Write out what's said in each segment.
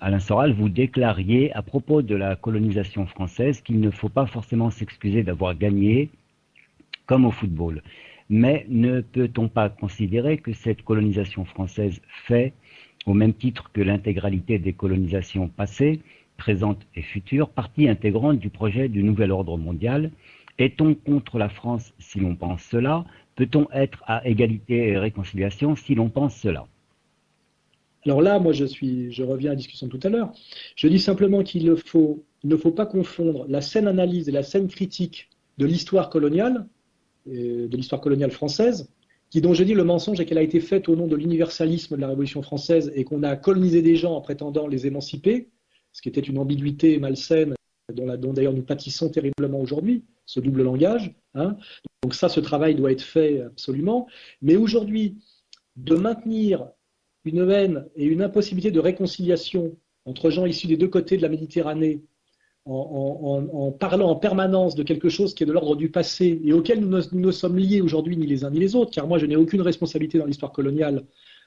Alain Soral, vous déclariez à propos de la colonisation française qu'il ne faut pas forcément s'excuser d'avoir gagné comme au football. Mais ne peut-on pas considérer que cette colonisation française fait, au même titre que l'intégralité des colonisations passées, présentes et futures, partie intégrante du projet du nouvel ordre mondial? Est-on contre la France si l'on pense cela? Peut-on être à égalité et réconciliation si l'on pense cela? Alors là, moi, je reviens à la discussion de tout à l'heure. Je dis simplement ne faut pas confondre la saine analyse et la saine critique de l'histoire coloniale, de l'histoire coloniale française, dont je dis le mensonge est qu'elle a été faite au nom de l'universalisme de la Révolution française et qu'on a colonisé des gens en prétendant les émanciper, ce qui était une ambiguïté malsaine dont d'ailleurs nous pâtissons terriblement aujourd'hui, ce double langage. Hein. Donc ça, ce travail doit être fait absolument. Mais aujourd'hui, de maintenir une haine et une impossibilité de réconciliation entre gens issus des deux côtés de la Méditerranée, en parlant en permanence de quelque chose qui est de l'ordre du passé et auquel nous ne sommes liés aujourd'hui ni les uns ni les autres, car moi je n'ai aucune responsabilité dans l'histoire coloniale.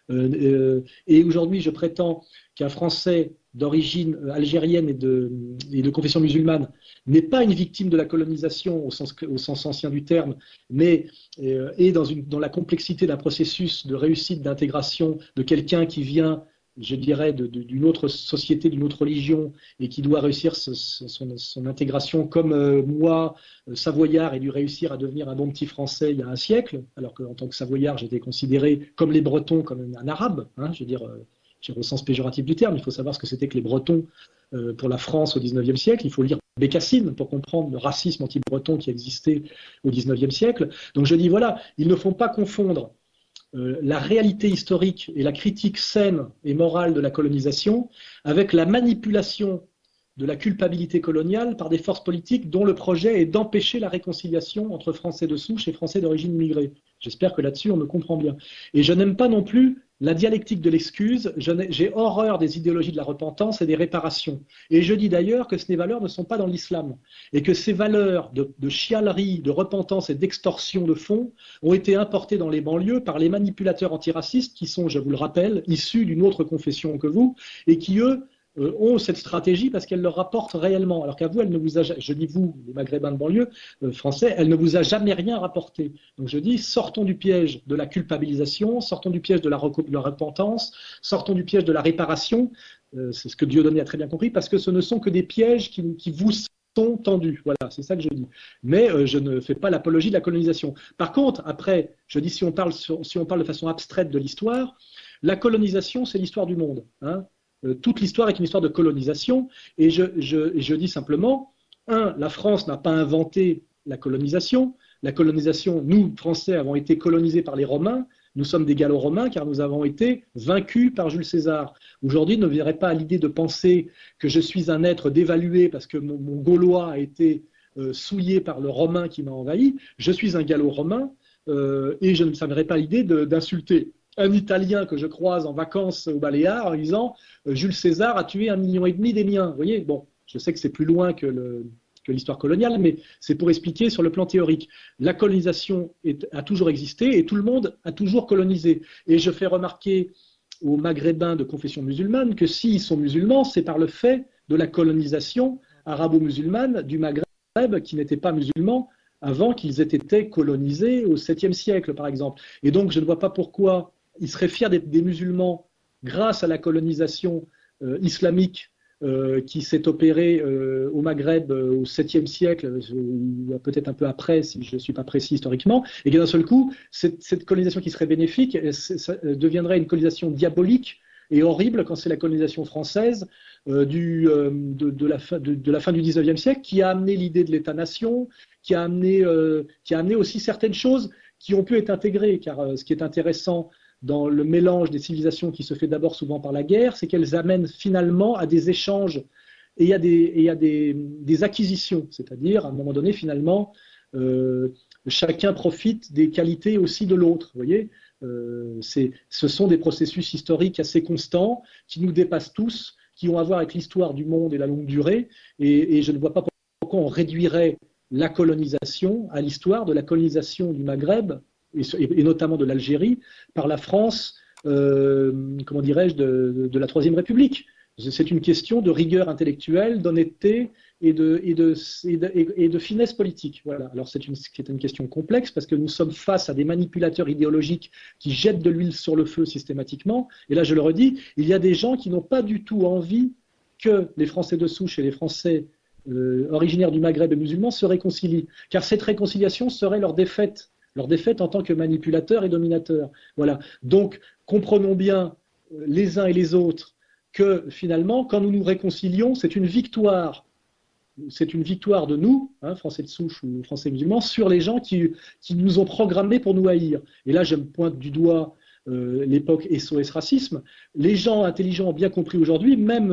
Et aujourd'hui, je prétends qu'un Français d'origine algérienne et de confession musulmane n'est pas une victime de la colonisation au sens ancien du terme, mais est dans la complexité d'un processus de réussite d'intégration de quelqu'un qui vient, je dirais, d'une autre société, d'une autre religion, et qui doit réussir son intégration comme moi, Savoyard, ai dû réussir à devenir un bon petit Français il y a un siècle, alors qu'en tant que Savoyard, j'étais considéré comme les Bretons, comme un Arabe, hein, je veux dire, au sens péjoratif du terme. Il faut savoir ce que c'était que les Bretons pour la France au XIXe siècle. Il faut lire Bécassine pour comprendre le racisme anti-breton qui existait au XIXe siècle. Donc je dis, voilà, il ne faut pas confondre la réalité historique et la critique saine et morale de la colonisation avec la manipulation de la culpabilité coloniale par des forces politiques dont le projet est d'empêcher la réconciliation entre Français de souche et Français d'origine immigrée. J'espère que là-dessus on me comprend bien. Et je n'aime pas non plus la dialectique de l'excuse. J'ai horreur des idéologies de la repentance et des réparations. Et je dis d'ailleurs que ces valeurs ne sont pas dans l'islam et que ces valeurs de chialerie, de repentance et d'extorsion de fonds ont été importées dans les banlieues par les manipulateurs antiracistes qui sont, je vous le rappelle, issus d'une autre confession que vous et qui, eux, ont cette stratégie parce qu'elle leur rapporte réellement, alors qu'à vous, elle ne vous a, je dis vous, les Maghrébins de banlieue français, elle ne vous a jamais rien rapporté. Donc je dis, sortons du piège de la culpabilisation, sortons du piège de la repentance, sortons du piège de la réparation, c'est ce que Dieudonné a très bien compris, parce que ce ne sont que des pièges qui vous sont tendus. Voilà, c'est ça que je dis. Mais je ne fais pas l'apologie de la colonisation. Par contre, après, je dis, si on parle de façon abstraite de l'histoire, la colonisation, c'est l'histoire du monde, hein. Toute l'histoire est une histoire de colonisation, et je dis simplement, la France n'a pas inventé la colonisation. La colonisation, nous, Français, avons été colonisés par les Romains. Nous sommes des Gallo-Romains car nous avons été vaincus par Jules César. Aujourd'hui, ne viendrait pas à l'idée de penser que je suis un être dévalué parce que mon Gaulois a été souillé par le Romain qui m'a envahi. Je suis un Gallo-Romain et je ne me viendrait pas à l'idée d'insulter un Italien que je croise en vacances aux Baléares en disant Jules César a tué 1,5 million des miens. Vous voyez, bon, je sais que c'est plus loin que l'histoire coloniale, mais c'est pour expliquer sur le plan théorique. La colonisation a toujours existé et tout le monde a toujours colonisé. Et je fais remarquer aux Maghrébins de confession musulmane que s'ils sont musulmans, c'est par le fait de la colonisation arabo-musulmane du Maghreb qui n'était pas musulman avant qu'ils aient été colonisés au 7e siècle, par exemple. Et donc, je ne vois pas pourquoi ils seraient fiers des musulmans grâce à la colonisation islamique qui s'est opérée au Maghreb au 7e siècle, peut-être un peu après, si je ne suis pas précis historiquement, et que d'un seul coup, cette colonisation qui serait bénéfique deviendrait une colonisation diabolique et horrible quand c'est la colonisation française de la fin du 19e siècle qui a amené l'idée de l'État-nation, qui a amené aussi certaines choses qui ont pu être intégrées, car ce qui est intéressant dans le mélange des civilisations qui se fait d'abord souvent par la guerre, c'est qu'elles amènent finalement à des échanges et à des acquisitions, c'est-à-dire à un moment donné finalement chacun profite des qualités aussi de l'autre, vous voyez. Ce sont des processus historiques assez constants qui nous dépassent tous, qui ont à voir avec l'histoire du monde et la longue durée, et je ne vois pas pourquoi on réduirait la colonisation à l'histoire de la colonisation du Maghreb et notamment de l'Algérie par la France comment dirais-je, de la Troisième République. C'est une question de rigueur intellectuelle, d'honnêteté et de finesse politique. Voilà. Alors c'est une question complexe parce que nous sommes face à des manipulateurs idéologiques qui jettent de l'huile sur le feu systématiquement. Et là, je le redis, il y a des gens qui n'ont pas du tout envie que les Français de souche et les Français originaires du Maghreb et musulmans se réconcilient. Car cette réconciliation serait leur défaite en tant que manipulateurs et dominateurs. Voilà. Donc, comprenons bien les uns et les autres que finalement, quand nous nous réconcilions, c'est une victoire de nous, hein, Français de souche ou Français musulmans, sur les gens qui nous ont programmés pour nous haïr. Et là, je me pointe du doigt l'époque SOS Racisme. Les gens intelligents ont bien compris aujourd'hui, même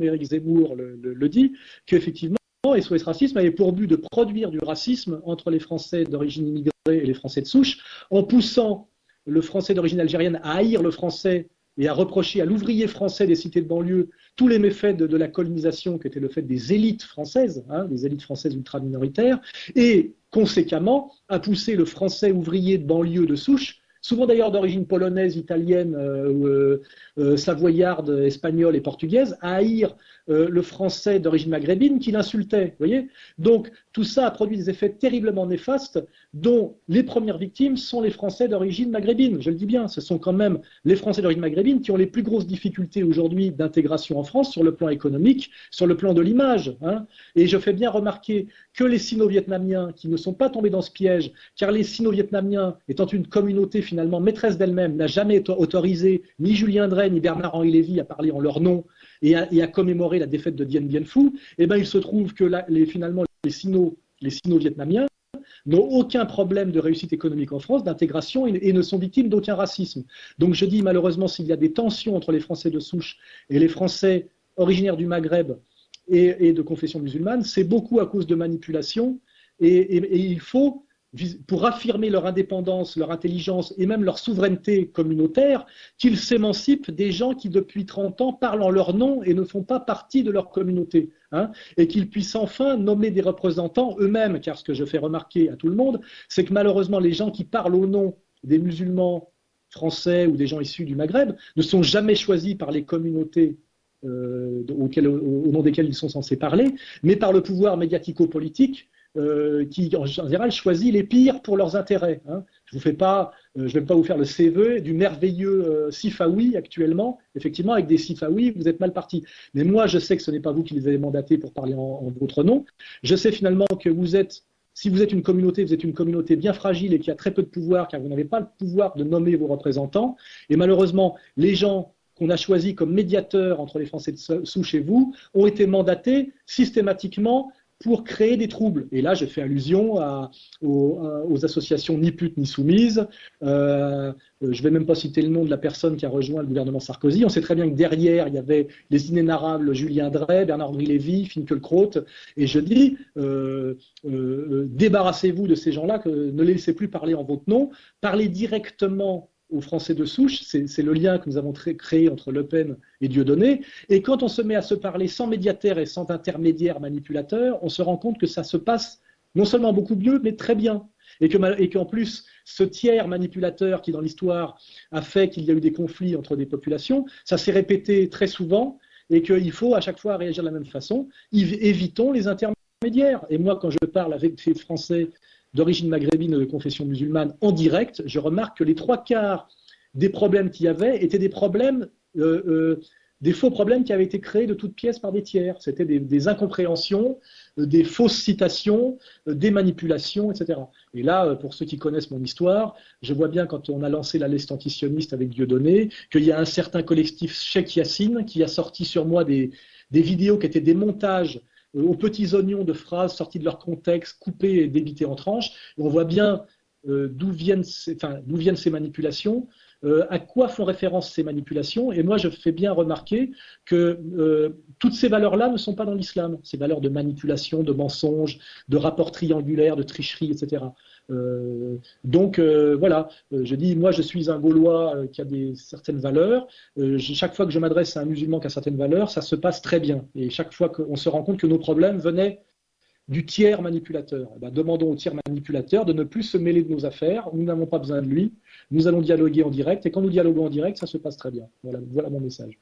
Éric Zemmour le dit, qu'effectivement, SOS Racisme avait pour but de produire du racisme entre les Français d'origine immigrée et les Français de souche, en poussant le Français d'origine algérienne à haïr le Français et à reprocher à l'ouvrier français des cités de banlieue tous les méfaits de la colonisation qui étaient le fait des élites françaises, hein, des élites françaises ultra-minoritaires, et conséquemment à pousser le français ouvrier de banlieue de souche, souvent d'ailleurs d'origine polonaise, italienne, savoyarde, espagnole et portugaise, à haïr le français d'origine maghrébine qui l'insultait. Vous voyez ? Donc tout ça a produit des effets terriblement néfastes dont les premières victimes sont les Français d'origine maghrébine. Je le dis bien, ce sont quand même les Français d'origine maghrébine qui ont les plus grosses difficultés aujourd'hui d'intégration en France sur le plan économique, sur le plan de l'image. Hein. Et je fais bien remarquer que les Sino-Vietnamiens qui ne sont pas tombés dans ce piège, car les Sino-Vietnamiens étant une communauté finalement maîtresse d'elle-même, n'a jamais autorisé ni Julien Dray ni Bernard-Henri Lévy à parler en leur nom et à commémorer la défaite de Dien Bien Phu, eh ben, il se trouve que finalement les Sino-Vietnamiens n'ont aucun problème de réussite économique en France, d'intégration et ne sont victimes d'aucun racisme. Donc je dis malheureusement s'il y a des tensions entre les Français de souche et les Français originaires du Maghreb et de confession musulmane, c'est beaucoup à cause de manipulation et il faut, pour affirmer leur indépendance, leur intelligence et même leur souveraineté communautaire, qu'ils s'émancipent des gens qui depuis 30 ans parlent en leur nom et ne font pas partie de leur communauté. Hein, et qu'ils puissent enfin nommer des représentants eux-mêmes, car ce que je fais remarquer à tout le monde, c'est que malheureusement les gens qui parlent au nom des musulmans français ou des gens issus du Maghreb ne sont jamais choisis par les communautés au nom desquelles ils sont censés parler, mais par le pouvoir médiatico-politique qui en général choisit les pires pour leurs intérêts. Hein. Je ne vais pas vous faire le CV du merveilleux Sifawi actuellement. Effectivement, avec des Sifawi, vous êtes mal parti. Mais moi, je sais que ce n'est pas vous qui les avez mandatés pour parler en votre nom. Je sais finalement que si vous êtes une communauté, vous êtes une communauté bien fragile et qui a très peu de pouvoir, car vous n'avez pas le pouvoir de nommer vos représentants. Et malheureusement, les gens qu'on a choisis comme médiateurs entre les Français de souche et vous ont été mandatés systématiquement pour créer des troubles. Et là, je fais allusion aux associations ni putes ni soumises. Je ne vais même pas citer le nom de la personne qui a rejoint le gouvernement Sarkozy. On sait très bien que derrière, il y avait les inénarrables Julien Dray, Bernard-Henri Lévy, Finkielkraut. Et je dis, débarrassez-vous de ces gens-là, ne les laissez plus parler en votre nom. Parlez directement aux Français de souche, c'est le lien que nous avons créé entre Le Pen et Dieudonné. Et quand on se met à se parler sans médiateur et sans intermédiaire manipulateur, on se rend compte que ça se passe non seulement beaucoup mieux, mais très bien. Et qu'en plus, ce tiers manipulateur qui, dans l'histoire, a fait qu'il y a eu des conflits entre des populations, ça s'est répété très souvent et qu'il faut à chaque fois réagir de la même façon. Évitons les intermédiaires. Et moi, quand je parle avec des Français d'origine maghrébine et de confession musulmane en direct, je remarque que les 3/4 des problèmes qu'il y avait étaient des problèmes, des faux problèmes qui avaient été créés de toutes pièces par des tiers. C'était des incompréhensions, des fausses citations, des manipulations, etc. Et là, pour ceux qui connaissent mon histoire, je vois bien quand on a lancé la liste antisioniste avec Dieudonné, qu'il y a un certain collectif Cheikh Yassine qui a sorti sur moi des vidéos qui étaient des montages aux petits oignons de phrases sorties de leur contexte, coupées et débitées en tranches. Et on voit bien d'où viennent ces manipulations, à quoi font référence ces manipulations. Et moi, je fais bien remarquer que toutes ces valeurs-là ne sont pas dans l'islam. Ces valeurs de manipulation, de mensonge, de rapport triangulaire, de tricherie, etc. Donc voilà, je dis, moi je suis un Gaulois qui a certaines valeurs. Chaque fois que je m'adresse à un musulman qui a certaines valeurs, ça se passe très bien. Et chaque fois qu'on se rend compte que nos problèmes venaient du tiers manipulateur. Eh ben, demandons au tiers manipulateur de ne plus se mêler de nos affaires. Nous n'avons pas besoin de lui. Nous allons dialoguer en direct. Et quand nous dialoguons en direct, ça se passe très bien. Voilà mon message.